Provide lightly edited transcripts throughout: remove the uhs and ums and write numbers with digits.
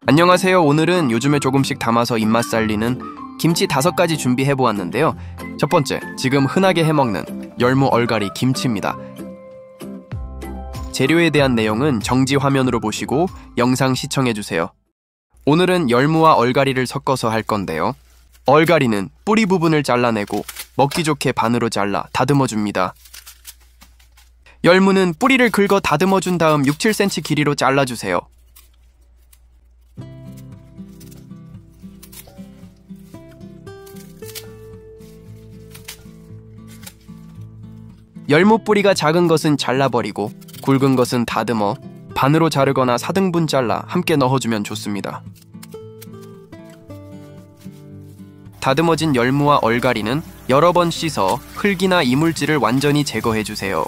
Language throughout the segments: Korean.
안녕하세요. 오늘은 요즘에 조금씩 담아서 입맛 살리는 김치 5가지 준비해보았는데요. 첫 번째, 지금 흔하게 해먹는 열무 얼갈이 김치입니다. 재료에 대한 내용은 정지 화면으로 보시고 영상 시청해주세요. 오늘은 열무와 얼갈이를 섞어서 할 건데요. 얼갈이는 뿌리 부분을 잘라내고 먹기 좋게 반으로 잘라 다듬어줍니다. 열무는 뿌리를 긁어 다듬어준 다음 6-7cm 길이로 잘라주세요. 열무 뿌리가 작은 것은 잘라버리고 굵은 것은 다듬어 반으로 자르거나 4등분 잘라 함께 넣어주면 좋습니다. 다듬어진 열무와 얼갈이는 여러 번 씻어 흙이나 이물질을 완전히 제거해주세요.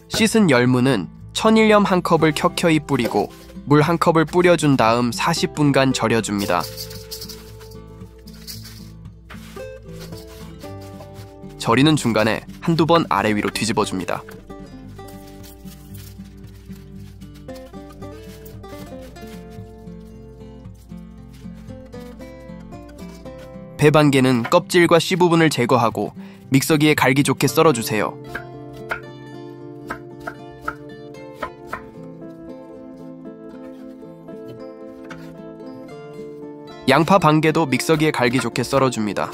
씻은 열무는 천일염 1컵을 켜켜이 뿌리고 물 1컵을 뿌려준 다음 40분간 절여줍니다. 절이는 중간에 한두 번 아래 위로 뒤집어줍니다. 배반개는 껍질과 씨 부분을 제거하고 믹서기에 갈기 좋게 썰어주세요. 양파 반개도 믹서기에 갈기 좋게 썰어줍니다.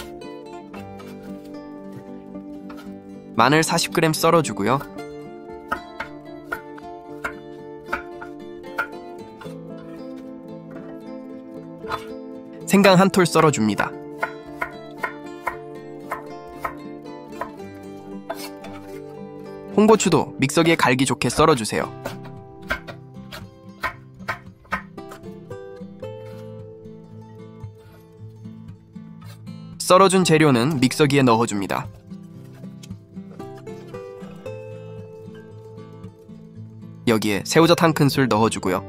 마늘 40g 썰어주고요. 생강 1톨 썰어줍니다. 홍고추도 믹서기에 갈기 좋게 썰어주세요. 썰어준 재료는 믹서기에 넣어줍니다. 여기에 새우젓 1큰술 넣어주고요.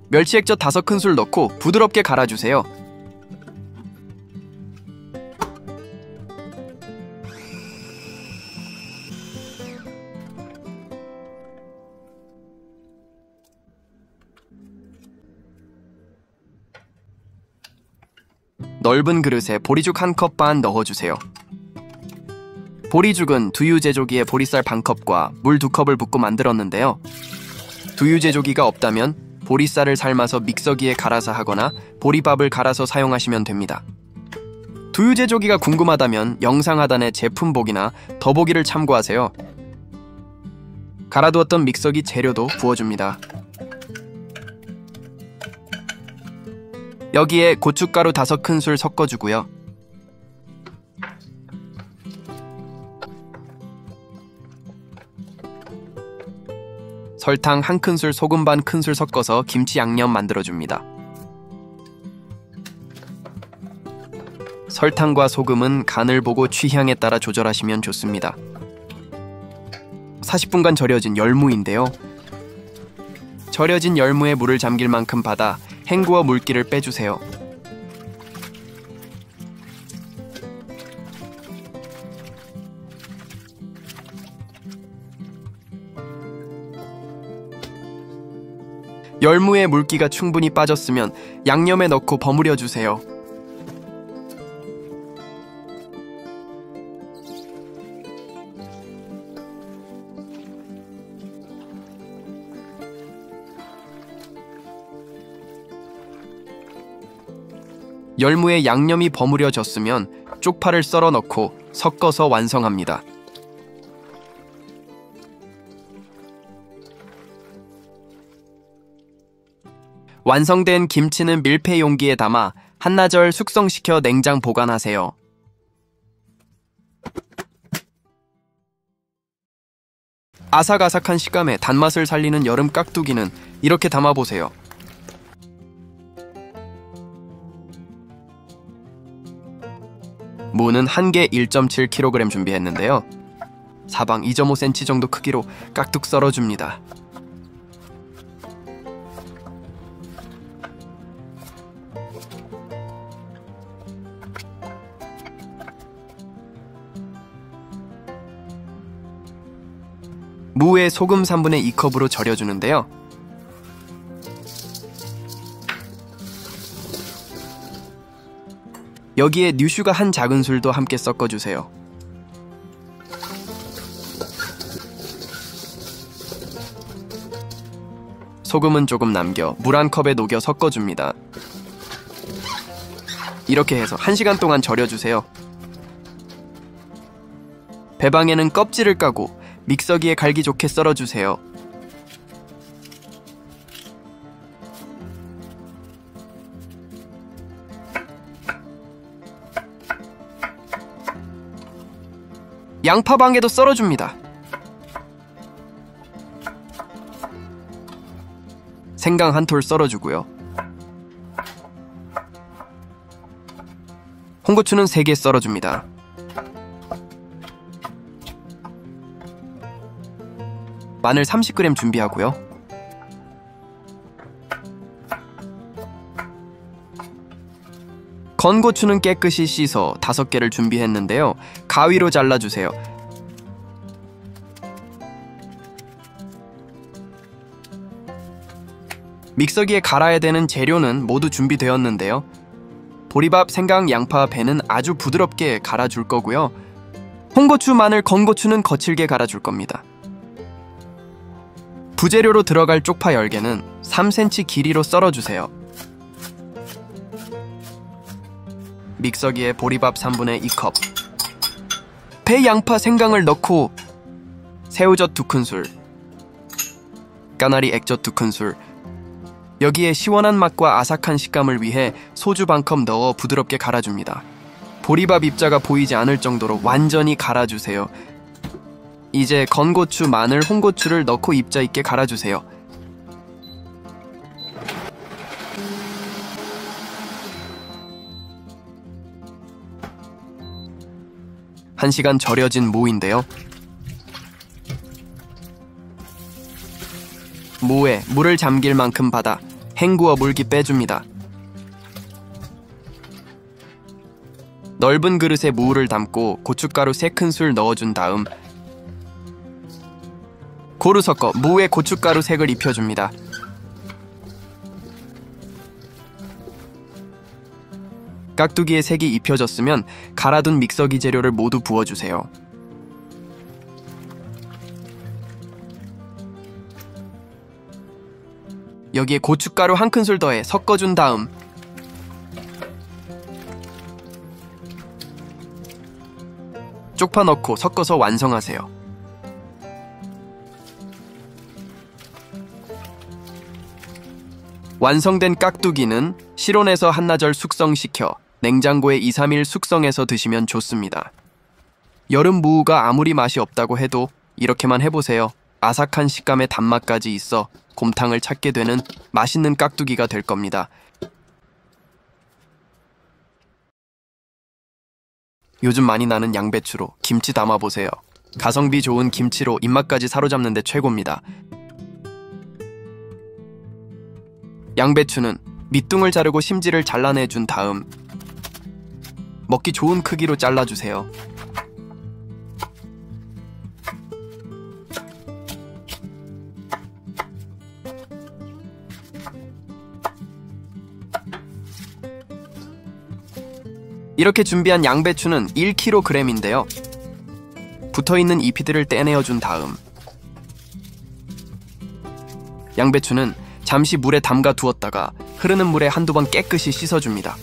멸치액젓 5큰술 넣고 부드럽게 갈아주세요. 넓은 그릇에 보리죽 1컵 반 넣어주세요. 보리죽은 두유제조기에 보리쌀 반컵과 물 2컵을 붓고 만들었는데요. 두유제조기가 없다면 보리쌀을 삶아서 믹서기에 갈아서 하거나 보리밥을 갈아서 사용하시면 됩니다. 두유제조기가 궁금하다면 영상 하단의 제품보기나 더보기를 참고하세요. 갈아두었던 믹서기 재료도 부어줍니다. 여기에 고춧가루 5큰술 섞어주고요. 설탕 1큰술, 소금 반 큰술 섞어서 김치 양념 만들어줍니다. 설탕과 소금은 간을 보고 취향에 따라 조절하시면 좋습니다. 40분간 절여진 열무인데요. 절여진 열무에 물을 잠길 만큼 받아 헹구어 물기를 빼주세요. 열무에 물기가 충분히 빠졌으면 양념에 넣고 버무려주세요. 열무에 양념이 버무려졌으면 쪽파를 썰어 넣고 섞어서 완성합니다. 완성된 김치는 밀폐 용기에 담아 한나절 숙성시켜 냉장 보관하세요. 아삭아삭한 식감에 단맛을 살리는 여름 깍두기는 이렇게 담아보세요. 무는 한 개 1.7kg 준비했는데요. 사방 2.5cm 정도 크기로 깍둑 썰어줍니다. 무에 소금 3분의 2컵으로 절여주는데요. 여기에 뉴슈가 한 작은술도 함께 섞어주세요. 소금은 조금 남겨 물 1컵에 녹여 섞어줍니다. 이렇게 해서 1시간 동안 절여주세요. 배방에는 껍질을 까고 믹서기에 갈기 좋게 썰어주세요. 양파방에도 썰어줍니다. 생강 한 톨 썰어주고요. 홍고추는 3개 썰어줍니다. 마늘 30g 준비하고요. 건고추는 깨끗이 씻어 5개를 준비했는데요. 가위로 잘라주세요. 믹서기에 갈아야 되는 재료는 모두 준비되었는데요. 보리밥, 생강, 양파, 배는 아주 부드럽게 갈아줄 거고요. 홍고추, 마늘, 건고추는 거칠게 갈아줄 겁니다. 부재료로 들어갈 쪽파 10개는 3cm 길이로 썰어주세요. 믹서기에 보리밥 3분의 2컵, 배, 양파, 생강을 넣고 새우젓 2큰술, 까나리 액젓 2큰술, 여기에 시원한 맛과 아삭한 식감을 위해 소주 반컵 넣어 부드럽게 갈아줍니다. 보리밥 입자가 보이지 않을 정도로 완전히 갈아주세요. 이제 건고추, 마늘, 홍고추를 넣고 입자 있게 갈아주세요. 한 시간 절여진 무인데요. 무에 물을 잠길 만큼 받아 헹구어 물기 빼줍니다. 넓은 그릇에 무를 담고 고춧가루 3큰술 넣어준 다음 고루 섞어 무에 고춧가루 색을 입혀줍니다. 깍두기에 색이 입혀졌으면 갈아둔 믹서기 재료를 모두 부어주세요. 여기에 고춧가루 1큰술 더해 섞어준 다음 쪽파 넣고 섞어서 완성하세요. 완성된 깍두기는 실온에서 한나절 숙성시켜 냉장고에 2-3일 숙성해서 드시면 좋습니다. 여름 무가 아무리 맛이 없다고 해도 이렇게만 해보세요. 아삭한 식감의 단맛까지 있어 곰탕을 찾게 되는 맛있는 깍두기가 될 겁니다. 요즘 많이 나는 양배추로 김치 담아보세요. 가성비 좋은 김치로 입맛까지 사로잡는 데 최고입니다. 양배추는 밑둥을 자르고 심지를 잘라내준 다음 먹기 좋은 크기로 잘라주세요. 이렇게 준비한 양배추는 1kg인데요. 붙어있는 잎이들을 떼내어준 다음 양배추는 잠시 물에 담가 두었다가 흐르는 물에 한두 번 깨끗이 씻어줍니다.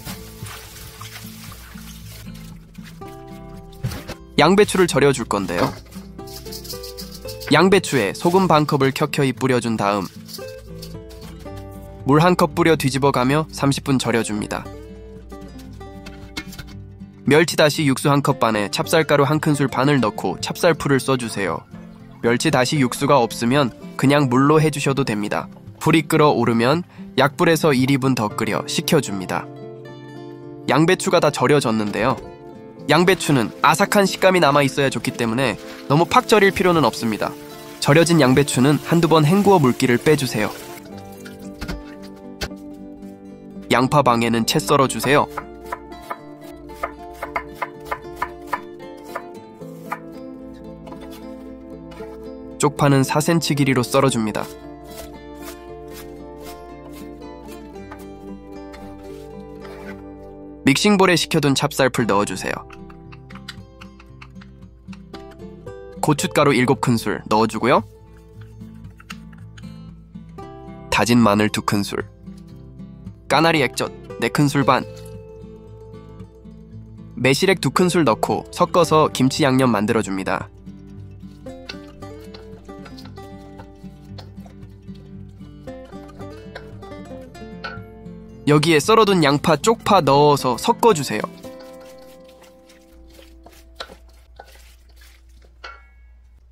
양배추를 절여줄 건데요. 양배추에 소금 반컵을 켜켜이 뿌려준 다음 물 1컵 뿌려 뒤집어가며 30분 절여줍니다. 멸치다시 육수 1컵 반에 찹쌀가루 1큰술 반을 넣고 찹쌀풀을 써주세요. 멸치다시 육수가 없으면 그냥 물로 해주셔도 됩니다. 불이 끓어오르면 약불에서 1-2분 더 끓여 식혀줍니다. 양배추가 다 절여졌는데요. 양배추는 아삭한 식감이 남아있어야 좋기 때문에 너무 팍 절일 필요는 없습니다. 절여진 양배추는 한두 번 헹구어 물기를 빼주세요. 양파 방에는 채 썰어주세요. 쪽파는 4cm 길이로 썰어줍니다. 믹싱볼에 식혀둔 찹쌀풀 넣어주세요. 고춧가루 7큰술 넣어주고요. 다진 마늘 2큰술, 까나리 액젓 4큰술 반, 매실액 2큰술 넣고 섞어서 김치 양념 만들어줍니다. 여기에 썰어둔 양파, 쪽파 넣어서 섞어주세요.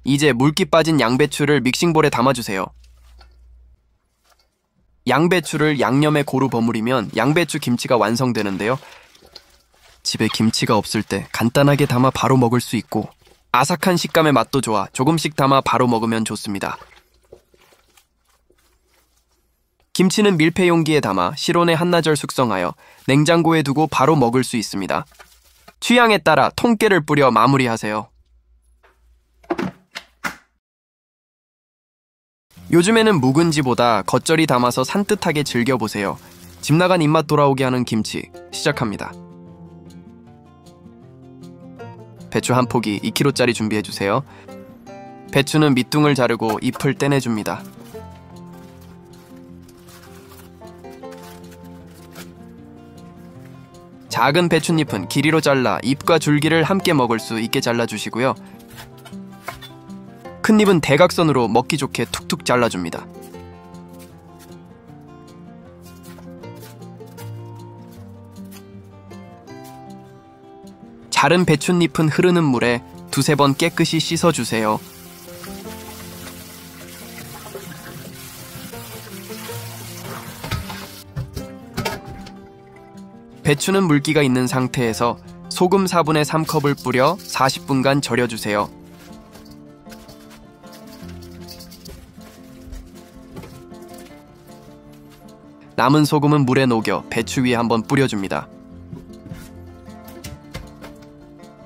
이제 물기 빠진 양배추를 믹싱볼에 담아주세요. 양배추를 양념에 고루 버무리면 양배추 김치가 완성되는데요. 집에 김치가 없을 때 간단하게 담아 바로 먹을 수 있고 아삭한 식감의 맛도 좋아 조금씩 담아 바로 먹으면 좋습니다. 김치는 밀폐 용기에 담아 실온에 한나절 숙성하여 냉장고에 두고 바로 먹을 수 있습니다. 취향에 따라 통깨를 뿌려 마무리하세요. 요즘에는 묵은지보다 겉절이 담아서 산뜻하게 즐겨보세요. 집 나간 입맛 돌아오게 하는 김치 시작합니다. 배추 한 포기 2kg짜리 준비해주세요. 배추는 밑둥을 자르고 잎을 떼내줍니다. 작은 배춧잎은 길이로 잘라 잎과 줄기를 함께 먹을 수 있게 잘라주시고요. 큰 잎은 대각선으로 먹기 좋게 툭툭 잘라줍니다. 자른 배춧잎은 흐르는 물에 2~3번 깨끗이 씻어주세요. 배추는 물기가 있는 상태에서 소금 4분의 3컵을 뿌려 40분간 절여주세요. 남은 소금은 물에 녹여 배추 위에 한번 뿌려줍니다.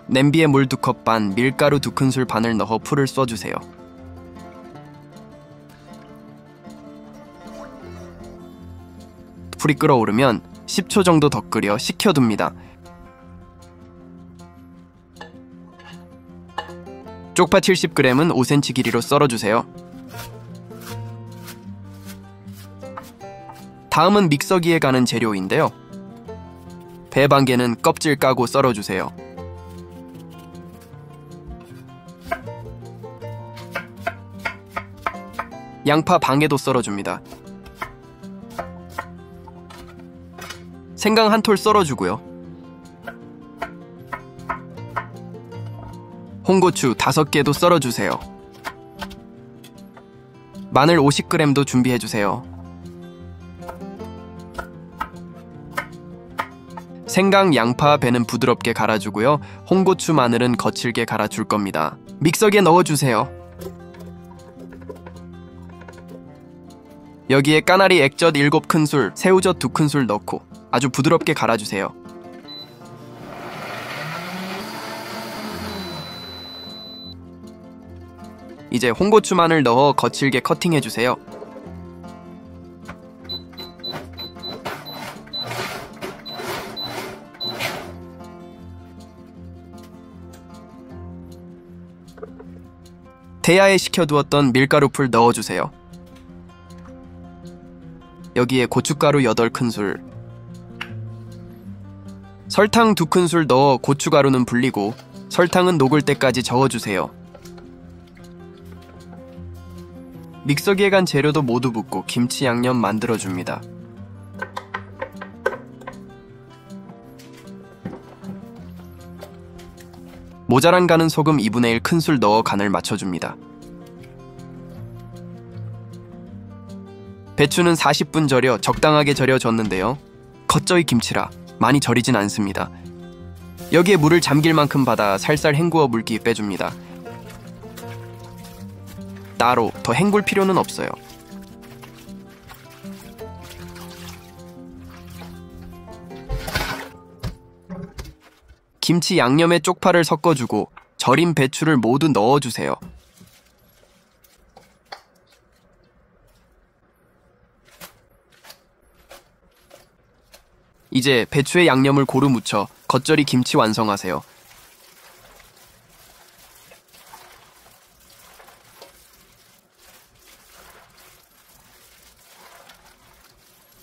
냄비에 물 2컵 반, 밀가루 2큰술 반을 넣어 풀을 쏘주세요. 풀이 끓어오르면 10초 정도 더 끓여 식혀둡니다. 쪽파 70g은 5cm 길이로 썰어주세요. 다음은 믹서기에 가는 재료인데요. 배 반개는 껍질 까고 썰어주세요. 양파 반개도 썰어줍니다. 생강 한 톨 썰어주고요. 홍고추 5개도 썰어주세요. 마늘 50g도 준비해주세요. 생강, 양파, 배는 부드럽게 갈아주고요. 홍고추, 마늘은 거칠게 갈아줄 겁니다. 믹서기에 넣어주세요. 여기에 까나리 액젓 7큰술, 새우젓 2큰술 넣고 아주 부드럽게 갈아주세요. 이제 홍고추, 마늘 넣어 거칠게 커팅해주세요. 대야에 식혀두었던 밀가루풀 넣어주세요. 여기에 고춧가루 8큰술, 설탕 2큰술 넣어 고춧가루는 불리고 설탕은 녹을 때까지 저어주세요. 믹서기에 간 재료도 모두 붓고 김치 양념 만들어줍니다. 모자란 간은 소금 2분의 1 큰술 넣어 간을 맞춰줍니다. 배추는 40분 절여 적당하게 절여졌는데요. 겉절이 김치라 많이 절이진 않습니다. 여기에 물을 잠길 만큼 받아 살살 헹구어 물기 빼줍니다. 따로 더 헹굴 필요는 없어요. 김치 양념에 쪽파를 섞어주고 절인 배추를 모두 넣어주세요. 이제 배추에 양념을 고루 묻혀 겉절이 김치 완성하세요.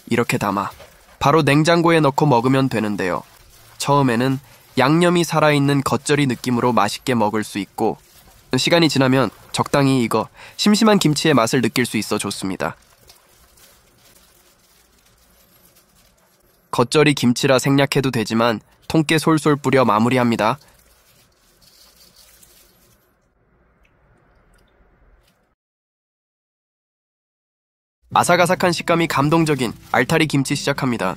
이렇게 담아 바로 냉장고에 넣고 먹으면 되는데요. 처음에는 양념이 살아있는 겉절이 느낌으로 맛있게 먹을 수 있고 시간이 지나면 적당히 익어 심심한 김치의 맛을 느낄 수 있어 좋습니다. 겉절이 김치라 생략해도 되지만 통깨 솔솔 뿌려 마무리합니다. 아삭아삭한 식감이 감동적인 알타리 김치 시작합니다.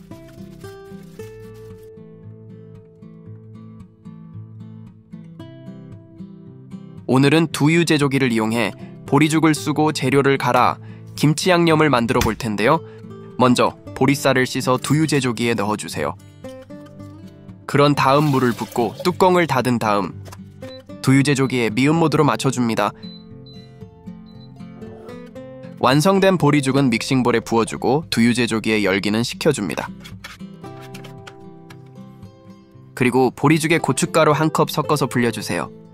오늘은 두유 제조기를 이용해 보리죽을 쓰고 재료를 갈아 김치 양념을 만들어 볼 텐데요. 먼저 보리쌀을 씻어 두유 제조기에 넣어주세요. 그런 다음 물을 붓고 뚜껑을 닫은 다음 두유 제조기에 미음 모드로 맞춰줍니다. 완성된 보리죽은 믹싱볼에 부어주고 두유 제조기에 열기는 식혀줍니다. 그리고 보리죽에 고춧가루 1컵 섞어서 불려주세요.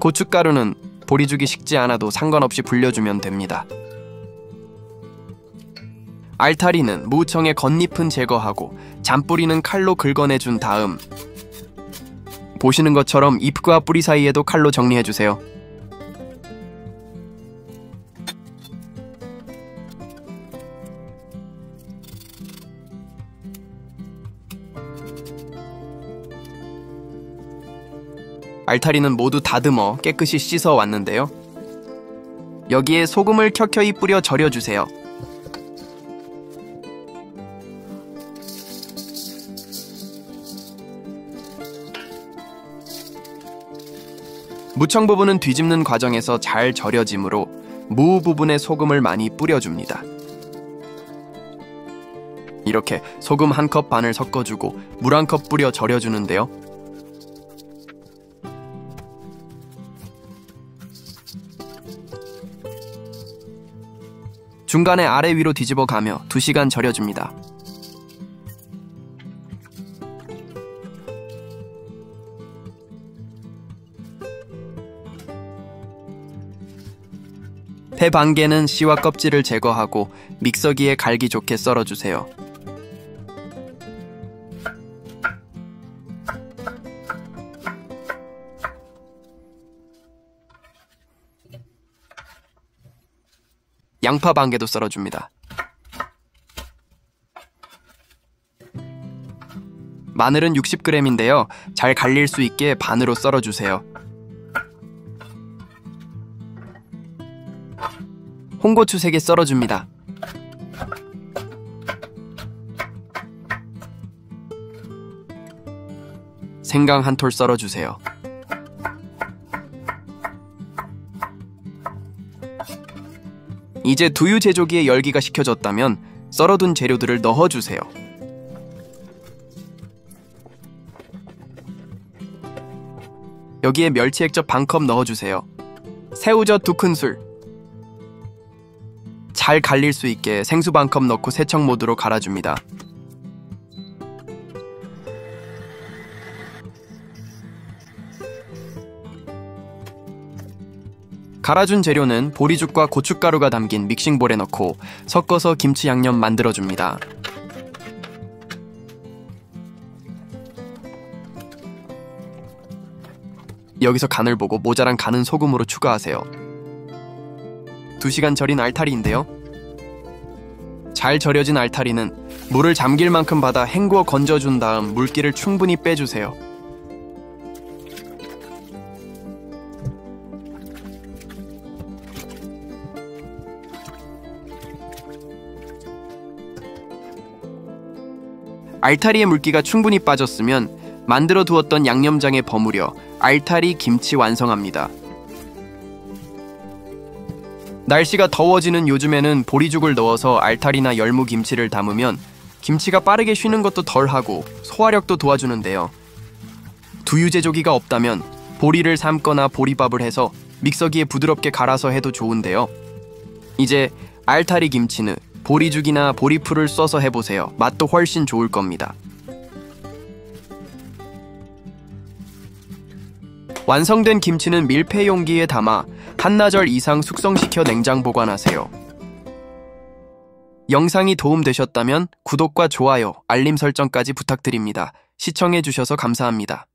고춧가루는 보리죽이 식지 않아도 상관없이 불려주면 됩니다. 알타리는 무청의 겉잎은 제거하고 잔뿌리는 칼로 긁어내준 다음 보시는 것처럼 잎과 뿌리 사이에도 칼로 정리해주세요. 알타리는 모두 다듬어 깨끗이 씻어 왔는데요. 여기에 소금을 켜켜이 뿌려 절여주세요. 무청 부분은 뒤집는 과정에서 잘 절여지므로 무 부분에 소금을 많이 뿌려줍니다. 이렇게 소금 1컵 반을 섞어주고 물 1컵 뿌려 절여주는데요. 중간에 아래 위로 뒤집어 가며 2시간 절여줍니다. 배 반개는 씨와 껍질을 제거하고 믹서기에 갈기 좋게 썰어주세요. 양파 반개도 썰어줍니다. 마늘은 60g인데요. 잘 갈릴 수 있게 반으로 썰어주세요. 홍고추 3개 썰어줍니다. 생강 1톨 썰어주세요. 이제 두유 제조기에 열기가 식혀졌다면 썰어둔 재료들을 넣어주세요. 여기에 멸치 액젓 1컵 넣어주세요. 새우젓 2큰술. 잘 갈릴 수 있게 생수 1컵 넣고 세척 모드로 갈아줍니다. 갈아준 재료는 보리죽과 고춧가루가 담긴 믹싱볼에 넣고 섞어서 김치 양념 만들어줍니다. 여기서 간을 보고 모자란 간은 소금으로 추가하세요. 2시간 절인 알타리인데요. 잘 절여진 알타리는 물을 잠길 만큼 받아 헹구어 건져준 다음 물기를 충분히 빼주세요. 알타리의 물기가 충분히 빠졌으면 만들어 두었던 양념장에 버무려 알타리 김치 완성합니다. 날씨가 더워지는 요즘에는 보리죽을 넣어서 알타리나 열무김치를 담으면 김치가 빠르게 쉬는 것도 덜하고 소화력도 도와주는데요. 두유제조기가 없다면 보리를 삶거나 보리밥을 해서 믹서기에 부드럽게 갈아서 해도 좋은데요. 이제 알타리 김치는 보리죽이나 보리풀을 써서 해보세요. 맛도 훨씬 좋을 겁니다. 완성된 김치는 밀폐 용기에 담아 한나절 이상 숙성시켜 냉장 보관하세요. 영상이 도움되셨다면 구독과 좋아요, 알림 설정까지 부탁드립니다. 시청해주셔서 감사합니다.